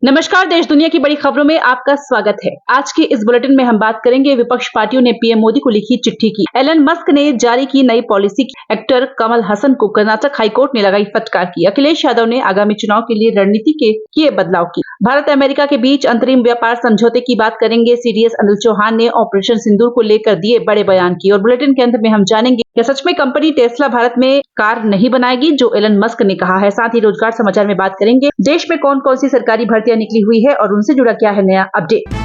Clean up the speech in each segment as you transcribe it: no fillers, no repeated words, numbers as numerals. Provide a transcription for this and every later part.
नमस्कार, देश दुनिया की बड़ी खबरों में आपका स्वागत है। आज के इस बुलेटिन में हम बात करेंगे विपक्ष पार्टियों ने पीएम मोदी को लिखी चिट्ठी की। एलन मस्क ने जारी की नई पॉलिसी की। एक्टर कमल हसन को कर्नाटक हाईकोर्ट ने लगाई फटकार की। अखिलेश यादव ने आगामी चुनाव के लिए रणनीति के किए बदलाव की। भारत अमेरिका के बीच अंतरिम व्यापार समझौते की बात करेंगे। सीडीएस अनिल चौहान ने ऑपरेशन सिंदूर को लेकर दिए बड़े बयान की। और बुलेटिन के अंत में हम जानेंगे क्या सच में कंपनी टेस्ला भारत में कार नहीं बनाएगी, जो एलन मस्क ने कहा है। साथ ही रोजगार समाचार में बात करेंगे देश में कौन कौन सी सरकारी भर्तियां निकली हुई है और उनसे जुड़ा क्या है नया अपडेट।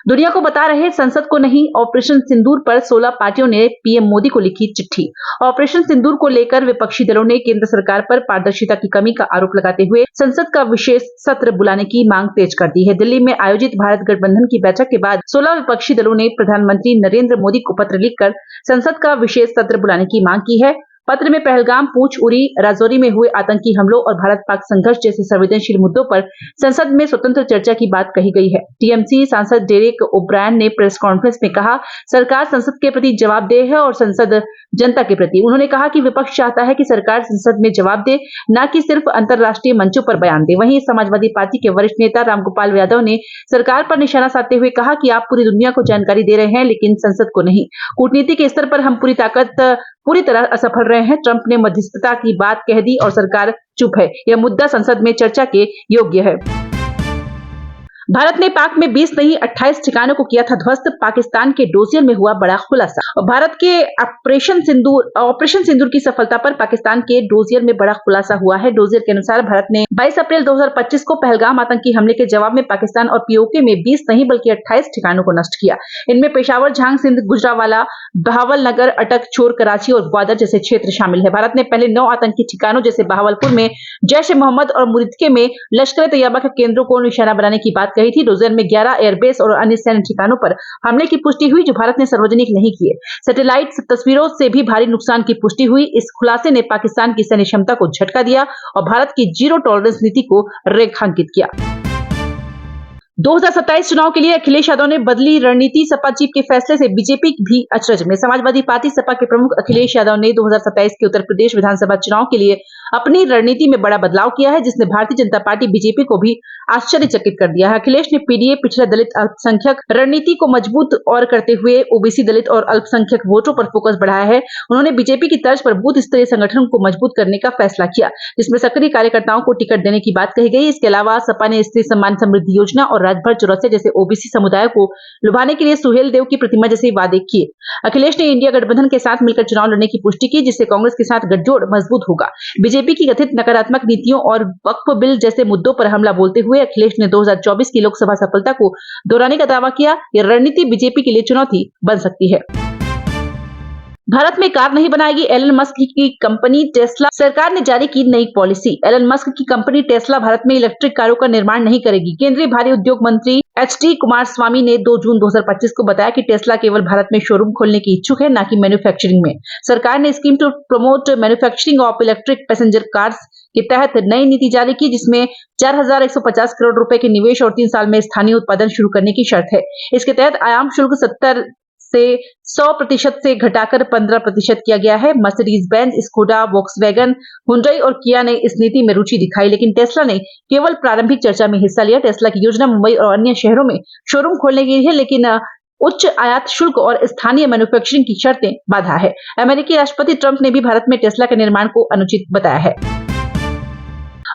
दुनिया को बता रहे संसद को नहीं, ऑपरेशन सिंदूर पर 16 पार्टियों ने पीएम मोदी को लिखी चिट्ठी। ऑपरेशन सिंदूर को लेकर विपक्षी दलों ने केंद्र सरकार पर पारदर्शिता की कमी का आरोप लगाते हुए संसद का विशेष सत्र बुलाने की मांग तेज कर दी है। दिल्ली में आयोजित भारत गठबंधन की बैठक के बाद 16 विपक्षी दलों ने प्रधानमंत्री नरेंद्र मोदी को पत्र लिखकर संसद का विशेष सत्र बुलाने की मांग की है। पत्र में पहलगाम, पूंछ, उरी, राजौरी में हुए आतंकी हमलों और भारत पाक संघर्ष जैसे संवेदनशील मुद्दों पर संसद में स्वतंत्र चर्चा की बात कही गई है। टीएमसी सांसद डेरेक ओब्रायन ने प्रेस कॉन्फ्रेंस में कहा, सरकार संसद के प्रति जवाबदेह है और संसद जनता के प्रति। उन्होंने कहा कि विपक्ष चाहता है कि सरकार संसद में जवाब दे, न कि सिर्फ अंतर्राष्ट्रीय मंचों पर बयान दे। वहीं समाजवादी पार्टी के वरिष्ठ नेता रामगोपाल यादव ने सरकार पर निशाना साधते हुए कहा कि आप पूरी दुनिया को जानकारी दे रहे हैं, लेकिन संसद को नहीं। कूटनीति के स्तर पर हम पूरी तरह असफल रहे हैं। ट्रंप ने मध्यस्थता की बात कह दी और सरकार चुप है। यह मुद्दा संसद में चर्चा के योग्य है। भारत ने पाक में 20 नहीं 28 ठिकानों को किया था ध्वस्त। पाकिस्तान के डोजियर में हुआ बड़ा खुलासा। भारत के ऑपरेशन सिंदूर की सफलता पर पाकिस्तान के डोजियर में बड़ा खुलासा हुआ है। डोजियर के अनुसार भारत ने 22 अप्रैल 2025 को पहलगाम आतंकी हमले के जवाब में पाकिस्तान और पीओके में 20 नहीं बल्कि 28 ठिकानों को नष्ट किया। इनमें पेशावर, झांग, सिंध, गुजरावाला, बहावल नगर, अटक, छोर, कराची और ग्वादर जैसे क्षेत्र शामिल है। भारत ने पहले 9 आतंकी ठिकानों जैसे बहावलपुर में जैश ए मोहम्मद और मुरिदके में लश्कर तैयबा के केंद्रों को निशाना बनाने की बात कही थी। डोजियर में 11 एयरबेस और अन्य सैन्य ठिकानों पर हमले की पुष्टि हुई, जो भारत ने सार्वजनिक नहीं किए। सैटेलाइट तस्वीरों से भी भारी नुकसान की पुष्टि हुई। इस खुलासे ने पाकिस्तान की सैन्य क्षमता को झटका दिया और भारत की जीरो टॉलरेंस नीति को रेखांकित किया। 2027 चुनाव के लिए अखिलेश यादव ने बदली रणनीति। सपा चीफ के फैसले से बीजेपी भी अचरज में। समाजवादी पार्टी सपा के प्रमुख अखिलेश यादव ने 2027 के उत्तर प्रदेश विधानसभा चुनाव के लिए अपनी रणनीति में बड़ा बदलाव किया है, जिसने भारतीय जनता पार्टी बीजेपी को भी आश्चर्यचकित कर दिया है। अखिलेश ने पीडीए, पिछड़ा दलित अल्पसंख्यक रणनीति को मजबूत और करते हुए ओबीसी, दलित और अल्पसंख्यक वोटों पर फोकस बढ़ाया है। उन्होंने बीजेपी की तर्ज पर बूथ स्तरीय संगठन को मजबूत करने का फैसला किया, जिसमें सक्रिय कार्यकर्ताओं को टिकट देने की बात कही गई। इसके अलावा सपा ने स्त्री सम्मान समृद्धि योजना और राजभर चौरसिया जैसे ओबीसी समुदाय को लुभाने के लिए सुहेल देव की प्रतिमा जैसे वादे किए। अखिलेश ने इंडिया गठबंधन के साथ मिलकर चुनाव लड़ने की पुष्टि की, जिससे कांग्रेस के साथ गठजोड़ मजबूत होगा। बीजेपी की कथित नकारात्मक नीतियों और वक्फ बिल जैसे मुद्दों पर हमला बोलते हुए अखिलेश ने 2024 की लोकसभा सफलता को दोहराने का दावा किया। यह रणनीति बीजेपी के लिए चुनौती बन सकती है। भारत में कार नहीं बनाएगी एलन मस्क की कंपनी टेस्ला। सरकार ने जारी की नई पॉलिसी। एलन मस्क की कंपनी टेस्ला भारत में इलेक्ट्रिक कारों का निर्माण नहीं करेगी। केंद्रीय भारी उद्योग मंत्री एचडी कुमारस्वामी ने 2 जून 2025 को बताया कि टेस्ला केवल भारत में शोरूम खोलने की इच्छुक है, न कि मैन्युफैक्चरिंग में। सरकार ने scheme to promote manufacturing of electric passenger cars के तहत नई नीति जारी की, जिसमें 4150 करोड़ रुपए के निवेश और 3 साल में स्थानीय उत्पादन शुरू करने की शर्त है। इसके तहत आयाम शुल्क 70 से 100% से घटाकर 15% किया गया है। Mercedes Benz, Skoda, Volkswagen, Hyundai और किया ने इस नीति में रुचि दिखाई, लेकिन टेस्ला ने केवल प्रारंभिक चर्चा में हिस्सा लिया। टेस्ला की योजना मुंबई और अन्य शहरों में शोरूम खोलने की है, लेकिन उच्च आयात शुल्क और स्थानीय मैन्युफैक्चरिंग की शर्तें बाधा है। अमेरिकी राष्ट्रपति ट्रंप ने भी भारत में टेस्ला के निर्माण को अनुचित बताया है।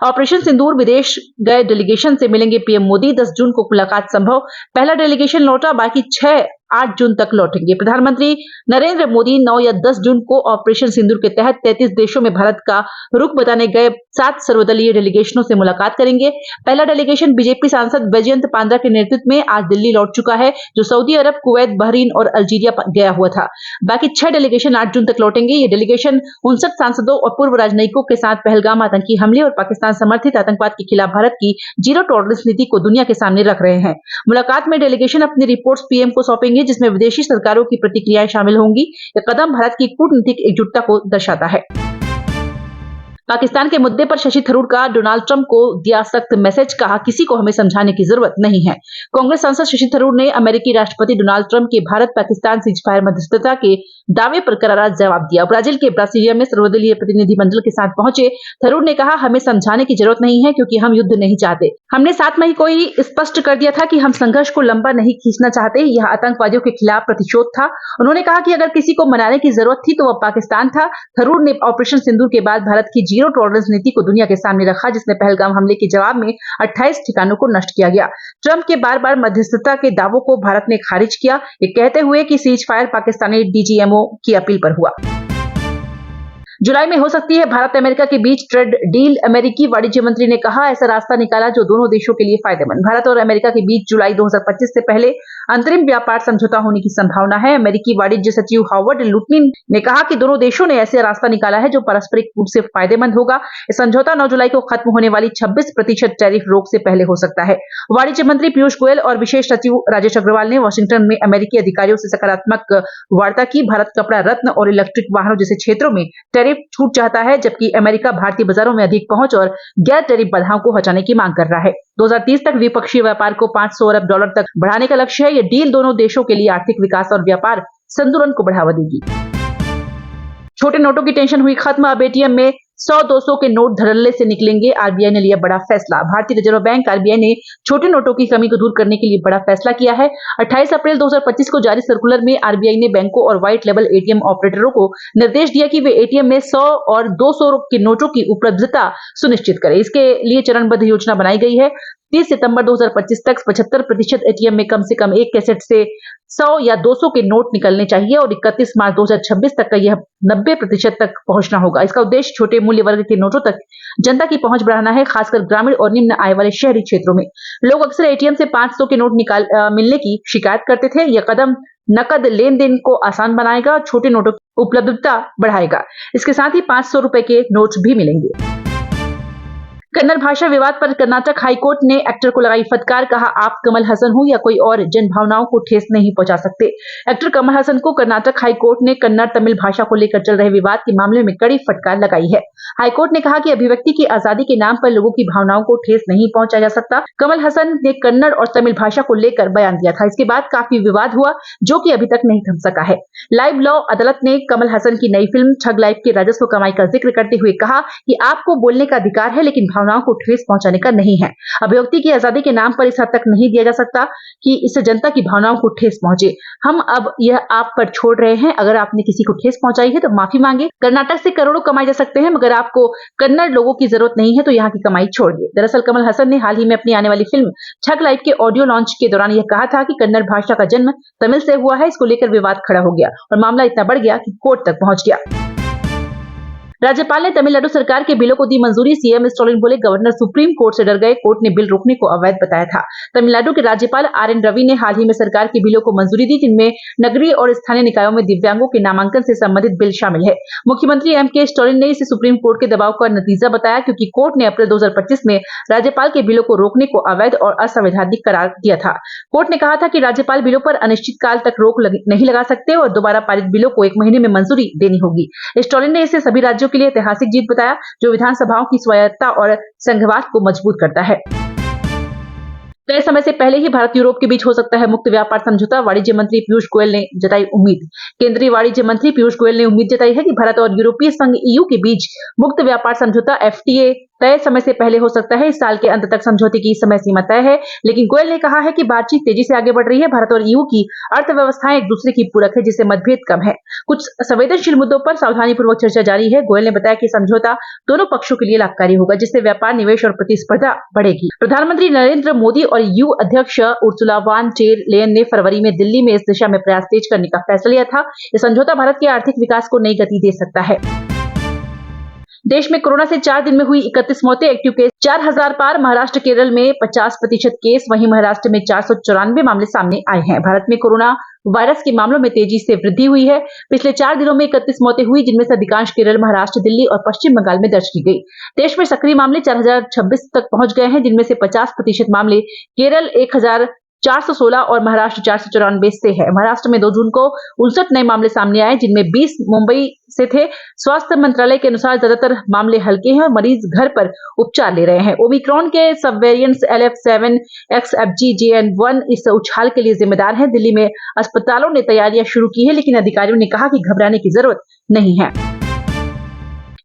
ऑपरेशन सिंदूर विदेश गए डेलीगेशन से मिलेंगे पीएम मोदी। 10 जून को मुलाकात संभव। पहला डेलीगेशन लौटा, बाकी 6-8 जून तक लौटेंगे। प्रधानमंत्री नरेंद्र मोदी 9 या 10 जून को ऑपरेशन सिंदूर के तहत 33 देशों में भारत का रुख बताने गए 7 सर्वदलीय डेलीगेशनों से मुलाकात करेंगे। पहला डेलीगेशन बीजेपी सांसद वैजयंत पांड्या के नेतृत्व में आज दिल्ली लौट चुका है, जो सऊदी अरब, कुवैत, बहरीन और अल्जीरिया गया हुआ था। बाकी 6 डेलीगेशन 8 जून तक लौटेंगे। ये डेलीगेशन 59 सांसदों और पूर्व राजनयिकों के साथ पहलगाम आतंकी हमले और पाकिस्तान समर्थित आतंकवाद के खिलाफ भारत की जीरो टॉलरेंस नीति को दुनिया के सामने रख रहे हैं। मुलाकात में डेलीगेशन अपनी रिपोर्ट्स पीएम को सौंपेंगे, जिसमें विदेशी सरकारों की प्रतिक्रियाएं शामिल होंगी। यह कदम भारत की कूटनीतिक एकजुटता को दर्शाता है। पाकिस्तान के मुद्दे पर शशि थरूर का डोनाल्ड ट्रंप को दिया सख्त मैसेज, कहा किसी को हमें समझाने की जरूरत नहीं है। कांग्रेस सांसद शशि थरूर ने अमेरिकी राष्ट्रपति डोनाल्ड ट्रंप के भारत पाकिस्तान सीजफायर मध्यस्थता के दावे पर करारा जवाब दिया। ब्राजील के ब्रासिलिया में सर्वदलीय प्रतिनिधिमंडल के साथ पहुंचे थरूर ने कहा, हमें समझाने की जरूरत नहीं है क्योंकि हम युद्ध नहीं चाहते। हमने 7 मई को ही स्पष्ट कर दिया था कि हम संघर्ष को लंबा नहीं खींचना चाहते। यह आतंकवादियों के खिलाफ प्रतिशोध था। उन्होंने कहा कि अगर किसी को मनाने की जरूरत थी तो वह पाकिस्तान था। थरूर ने ऑपरेशन सिंदूर के बाद भारत की जीरो टॉलरेंस नीति को दुनिया के सामने रखा, जिसमें पहलगाम हमले के जवाब में 28 ठिकानों को नष्ट किया गया। ट्रंप के बार बार मध्यस्थता के दावों को भारत ने खारिज किया, ये कहते हुए कि सीज फायर पाकिस्तानी डीजीएमओ की अपील पर हुआ। जुलाई में हो सकती है भारत अमेरिका के बीच ट्रेड डील, अमेरिकी वाणिज्य मंत्री ने कहा, ऐसा रास्ता निकाला जो दोनों देशों के लिए फायदेमंद। भारत और अमेरिका के बीच जुलाई 2025 से पहले अंतरिम व्यापार समझौता होने की संभावना है। अमेरिकी वाणिज्य सचिव हॉवर्ड लुटनिन ने कहा कि दोनों देशों ने ऐसा रास्ता निकाला है जो पारस्परिक रूप से फायदेमंद होगा। यह समझौता 9 जुलाई को खत्म होने वाली 26% टैरिफ रोक से पहले हो सकता है। वाणिज्य मंत्री पीयूष गोयल और विशेष सचिव राजेश अग्रवाल ने वॉशिंगटन में अमेरिकी अधिकारियों से सकारात्मक वार्ता की। भारत कपड़ा रत्न और इलेक्ट्रिक वाहनों जैसे क्षेत्रों में टैरिफ छूट चाहता है, जबकि अमेरिका भारतीय बाजारों में अधिक पहुंच और गैर टैरिफ बाधाओं को हटाने की मांग कर रहा है। 2030 तक द्विपक्षीय व्यापार को $500 अरब तक बढ़ाने का लक्ष्य है। यह डील दोनों देशों के लिए आर्थिक विकास और व्यापार संतुलन को बढ़ावा देगी। छोटे नोटों की टेंशन हुई खत्म, अब एटीएम में 100-200 के नोट धड़ल्ले से निकलेंगे। आरबीआई ने लिया बड़ा फैसला। भारतीय रिजर्व बैंक आरबीआई ने छोटे नोटों की कमी को दूर करने के लिए बड़ा फैसला किया है। 28 अप्रैल 2025 को जारी सर्कुलर में आरबीआई ने बैंकों और व्हाइट लेबल एटीएम ऑपरेटरों को निर्देश दिया कि वे एटीएम में 100 और 200 के नोटों की उपलब्धता सुनिश्चित करें। इसके लिए चरणबद्ध योजना बनाई गई है। 30 सितंबर 2025 तक 75% एटीएम में कम से कम एक कैसेट से 100 या 200 के नोट निकलने चाहिए और 31 मार्च 2026 तक का यह 90% तक पहुंचना होगा। इसका उद्देश्य छोटे मूल्य वर्ग के नोटों तक जनता की पहुंच बढ़ाना है, खासकर ग्रामीण और निम्न आय वाले शहरी क्षेत्रों में। लोग अक्सर एटीएम से 500 के नोट मिलने की शिकायत करते थे। यह कदम नकद लेन देन को आसान बनाएगा और छोटे नोटों की उपलब्धता बढ़ाएगा। इसके साथ ही 500 रुपए के नोट भी मिलेंगे। कन्नड़ भाषा विवाद पर कर्नाटक हाईकोर्ट ने एक्टर को लगाई फटकार, कहा आप कमल हसन हो या कोई और, जन भावनाओं को ठेस नहीं पहुंचा सकते। एक्टर कमल हसन को कर्नाटक हाईकोर्ट ने कन्नड़ तमिल भाषा को लेकर चल रहे विवाद के मामले में कड़ी फटकार लगाई है। हाईकोर्ट ने कहा कि अभिव्यक्ति की आजादी के नाम पर लोगों की भावनाओं को ठेस नहीं पहुंचाया जा सकता। कमल हसन ने कन्नड़ और तमिल भाषा को लेकर बयान दिया था। इसके बाद काफी विवाद हुआ, जो कि अभी तक नहीं थम सका है। लाइव लॉ अदालत ने कमल हसन की नई फिल्म ठग लाइफ के राजस्व कमाई का जिक्र करते हुए कहा कि आपको बोलने का अधिकार है, लेकिन भावनाओं को ठेस पहुंचाने का नहीं है। अभिव्यक्ति की आजादी के नाम पर इस हद तक नहीं दिया जा सकता कि इससे जनता की भावनाओं को ठेस पहुंचे। हम अब यह आप पर छोड़ रहे हैं। अगर आपने किसी को ठेस पहुंचाई है तो माफी मांगे। कर्नाटक से करोड़ों कमाए जा सकते हैं, मगर आपको कन्नड़ लोगों की जरूरत नहीं है तो यहाँ की कमाई छोड़िए। दरअसल कमल हसन ने हाल ही में अपनी आने वाली फिल्म ठग लाइफ के ऑडियो लॉन्च के दौरान यह कहा था कि कन्नड़ भाषा का जन्म तमिल से हुआ है। इसको लेकर विवाद खड़ा हो गया और मामला इतना बढ़ गया कि कोर्ट तक पहुंच गया। राज्यपाल ने तमिलनाडु सरकार के बिलों को दी मंजूरी। सीएम स्टालिन बोले, गवर्नर सुप्रीम कोर्ट से डर गए, कोर्ट ने बिल रोकने को अवैध बताया था। तमिलनाडु के राज्यपाल आरएन रवि ने हाल ही में सरकार के बिलों को मंजूरी दी, जिनमें नगरीय और स्थानीय निकायों में दिव्यांगों के नामांकन से संबंधित बिल शामिल है। मुख्यमंत्री एमके स्टालिन ने इसे सुप्रीम कोर्ट के दबाव का नतीजा बताया, क्योंकि कोर्ट ने अप्रैल 2025 में राज्यपाल के बिलों को रोकने को अवैध और असंवैधानिक करार दिया था। कोर्ट ने कहा था कि राज्यपाल बिलों पर अनिश्चित काल तक रोक नहीं लगा सकते और दोबारा पारित बिलों को 1 महीने में मंजूरी देनी होगी। स्टालिन ने इसे सभी राज्यों के लिए ऐतिहासिक जीत बताया, जो विधानसभाओं की स्वायत्तता और संघवाद को मजबूत करता है। तय समय से पहले ही भारत यूरोप के बीच हो सकता है मुक्त व्यापार समझौता, वाणिज्य मंत्री पीयूष गोयल ने जताई उम्मीद। केंद्रीय वाणिज्य मंत्री पीयूष गोयल ने उम्मीद जताई है कि भारत और यूरोपीय संघ ईयू के बीच मुक्त व्यापार समझौता एफटीए तय समय से पहले हो सकता है। इस साल के अंत तक समझौते की समय सीमा तय है, लेकिन गोयल ने कहा है कि बातचीत तेजी से आगे बढ़ रही है। भारत और ईयू की अर्थव्यवस्थाएं एक दूसरे की पूरक है, जिससे मतभेद कम है। कुछ संवेदनशील मुद्दों पर सावधानीपूर्वक चर्चा जारी है। गोयल ने बताया कि समझौता दोनों पक्षों के लिए लाभकारी होगा, जिससे व्यापार, निवेश और प्रतिस्पर्धा बढ़ेगी। प्रधानमंत्री नरेंद्र मोदी और ईयू अध्यक्ष उर्सुला वान डेर लेयन ने फरवरी में दिल्ली में इस दिशा में प्रयास तेज करने का फैसला लिया था। यह समझौता भारत के आर्थिक विकास को नई गति दे सकता है। देश में कोरोना से 4 दिन में हुई 31 मौतें, एक्टिव केस 4000 पार। महाराष्ट्र केरल में 50% केस, वहीं महाराष्ट्र में 494 मामले सामने आए हैं। भारत में कोरोना वायरस के मामलों में तेजी से वृद्धि हुई है। पिछले 4 दिनों में 31 मौतें हुई, जिनमें से अधिकांश केरल, महाराष्ट्र, दिल्ली और पश्चिम बंगाल में दर्ज की गई। देश में सक्रिय मामले 4026 तक पहुंच गए हैं, जिनमें से 50% मामले केरल, 416 और महाराष्ट्र 494 से है। महाराष्ट्र में 2 जून को 59 नए मामले सामने आए, जिनमें 20 मुंबई से थे। स्वास्थ्य मंत्रालय के अनुसार ज्यादातर मामले हल्के हैं और मरीज घर पर उपचार ले रहे हैं। ओमिक्रॉन के सब वेरिएंट्स LF7, XFG, JN1 इस उछाल के लिए जिम्मेदार हैं। दिल्ली में अस्पतालों ने तैयारियां शुरू की है, लेकिन अधिकारियों ने कहा कि घबराने की जरूरत नहीं है।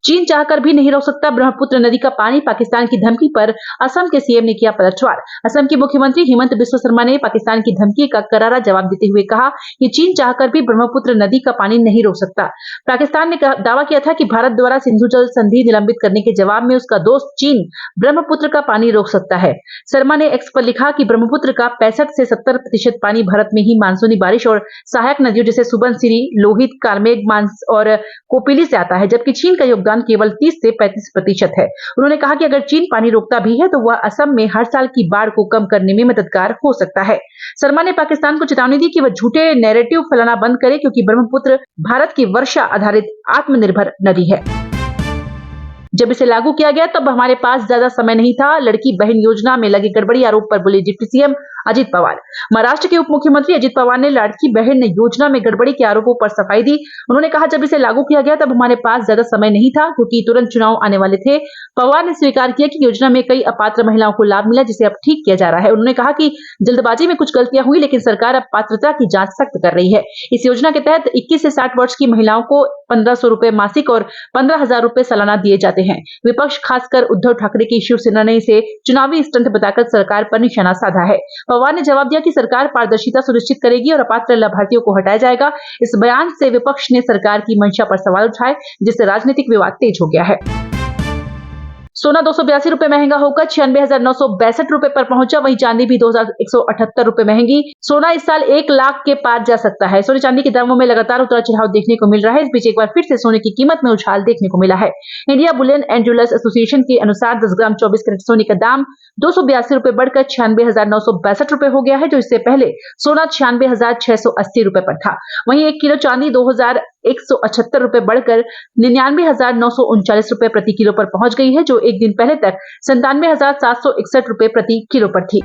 चीन चाहकर भी नहीं रोक सकता ब्रह्मपुत्र नदी का पानी। पाकिस्तान की धमकी पर असम के सीएम ने किया पलटवार। असम के मुख्यमंत्री हिमंत बिस्वा शर्मा ने पाकिस्तान की धमकी का करारा जवाब देते हुए कहा कि चीन चाहकर भी ब्रह्मपुत्र नदी का पानी नहीं रोक सकता। पाकिस्तान ने दावा किया था कि भारत द्वारा सिंधु जल संधि निलंबित करने के जवाब में उसका दोस्त चीन ब्रह्मपुत्र का पानी रोक सकता है। शर्मा ने एक्स पर लिखा कि ब्रह्मपुत्र का 65 से 70% पानी भारत में ही मानसूनी बारिश और सहायक नदियों जैसे सुबनसिरी, लोहित, कालमेघ, मानस और कोपिली से आता है, जबकि चीन का योगदान केवल 30 से 35% है। उन्होंने कहा कि अगर चीन पानी रोकता भी है तो वह असम में हर साल की बाढ़ को कम करने में मददगार हो सकता है। शर्मा ने पाकिस्तान को चेतावनी दी कि वह झूठे नैरेटिव फैलाना बंद करे, क्योंकि ब्रह्मपुत्र भारत की वर्षा आधारित आत्मनिर्भर नदी है। जब इसे लागू किया गया तब हमारे पास ज्यादा समय नहीं था, लड़की बहन योजना में लगी गड़बड़ी आरोप पर बोले डिप्टी सीएम अजित पवार। महाराष्ट्र के उप मुख्यमंत्री अजित पवार ने लाड़की बहन योजना में गड़बड़ी के आरोपों पर सफाई दी। उन्होंने कहा, जब इसे लागू किया गया तब हमारे पास ज्यादा समय नहीं था, क्योंकि तुरंत चुनाव आने वाले थे। पवार ने स्वीकार किया कि योजना में कई अपात्र महिलाओं को लाभ मिला, जिसे अब ठीक किया जा रहा है। उन्होंने कहा कि जल्दबाजी में कुछ गलतियां हुई, लेकिन सरकार अब पात्रता की जांच सख्त कर रही है। इस योजना के तहत 21 से 60 वर्ष की महिलाओं को 1500 रुपए मासिक और 15,000 रुपए सालाना दिए जाते हैं। विपक्ष खासकर उद्धव ठाकरे की शिवसेना ने इसे चुनावी स्टंट बताकर सरकार पर निशाना साधा है। पवार ने जवाब दिया कि सरकार पारदर्शिता सुनिश्चित करेगी और अपात्र लाभार्थियों को हटाया जाएगा। इस बयान से विपक्ष ने सरकार की मंशा पर सवाल उठाए, जिससे राजनीतिक विवाद तेज हो गया है। सोना 282 रुपए महंगा होकर 96,962 रुपए पर पहुंचा। वहीं चांदी भी 2,178 रुपए महंगी। सोना इस साल 1 लाख के पार जा सकता है। सोने चांदी के दामों में लगातार उतार चढ़ाव देखने को मिल रहा है। इस बीच एक बार फिर से सोने की कीमत में उछाल देखने को मिला है। India Boolean and jewellers association के अनुसार 10 ग्राम 24 कैरेट सोने का दाम 282 रुपए बढ़कर 96,962 रुपए हो गया है, जो इससे पहले सोना 96,680 रुपए पर था। वहीं 1 किलो चांदी 2,178 रुपए बढ़कर 99,939 रुपए प्रति किलो पर पहुंच गई है, जो एक दिन पहले तक 97,761 रुपए प्रति किलो पर थी।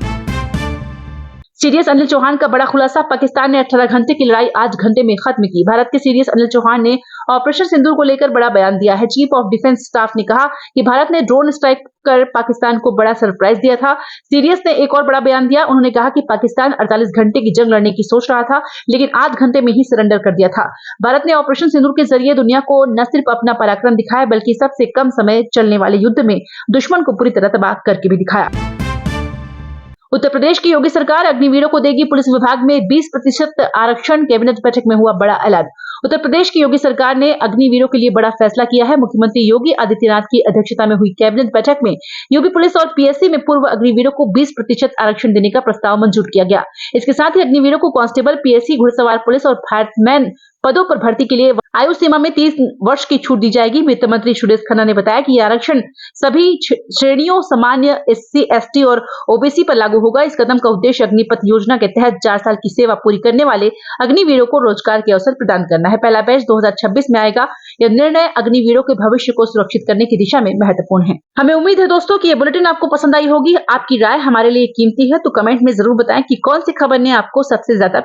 सीडीएस अनिल चौहान का बड़ा खुलासा। पाकिस्तान ने 18 घंटे की लड़ाई 8 घंटे में खत्म की। भारत के सीडीएस अनिल चौहान ने ऑपरेशन सिंदूर को लेकर बड़ा बयान दिया है। चीफ ऑफ डिफेंस स्टाफ ने कहा कि भारत ने ड्रोन स्ट्राइक कर पाकिस्तान को बड़ा सरप्राइज दिया था। सीडीएस ने एक और बड़ा बयान दिया। उन्होंने कहा कि पाकिस्तान 48 घंटे की जंग लड़ने की सोच रहा था, लेकिन 8 घंटे में ही सरेंडर कर दिया था। भारत ने ऑपरेशन सिंदूर के जरिए दुनिया को न सिर्फ अपना पराक्रम दिखाया, बल्कि सबसे कम समय चलने वाले युद्ध में दुश्मन को पूरी तरह तबाह करके भी दिखाया। उत्तर प्रदेश की योगी सरकार अग्निवीरों को देगी पुलिस विभाग में 20% आरक्षण। कैबिनेट बैठक में हुआ बड़ा ऐलान। उत्तर प्रदेश की योगी सरकार ने अग्निवीरों के लिए बड़ा फैसला किया है। मुख्यमंत्री योगी आदित्यनाथ की अध्यक्षता में हुई कैबिनेट बैठक में यूपी पुलिस और पीएससी में पूर्व अग्निवीरों को 20% आरक्षण देने का प्रस्ताव मंजूर किया गया। इसके साथ ही अग्निवीरों को कांस्टेबल, पीएससी, घुड़सवार पुलिस और फायरमैन पदों पर भर्ती के लिए आयु सीमा में 30 वर्ष की छूट दी जाएगी। वित्त मंत्री सुरेश खन्ना ने बताया कि यह आरक्षण सभी श्रेणियों, सामान्य, एससी, एसटी और ओबीसी पर लागू होगा। इस कदम का उद्देश्य अग्निपथ योजना के तहत 4 साल की सेवा पूरी करने वाले अग्निवीरों को रोजगार के अवसर प्रदान करना है। पहला बैच 2026 में आएगा। यह निर्णय अग्निवीरों के भविष्य को सुरक्षित करने की दिशा में महत्वपूर्ण है। हमें उम्मीद है दोस्तों कि यह बुलेटिन आपको पसंद आई होगी। आपकी राय हमारे लिए कीमती है, तो कमेंट में जरूर बताएं कि कौन सी खबर ने आपको सबसे ज्यादा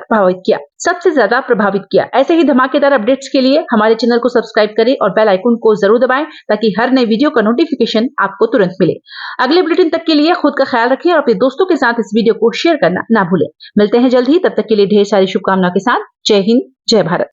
प्रभावित किया। ऐसे ही धमाकेदार अपडेट्स के लिए हमारे चैनल को सब्सक्राइब करें और बेल आइकन को जरूर दबाएं, ताकि हर नई वीडियो का नोटिफिकेशन आपको तुरंत मिले। अगले बुलेटिन तक के लिए खुद का ख्याल रखें और अपने दोस्तों के साथ इस वीडियो को शेयर करना ना भूलें। मिलते हैं जल्द ही, तब तक के लिए ढेर सारी शुभकामनाओं के साथ। जय हिंद, जय भारत।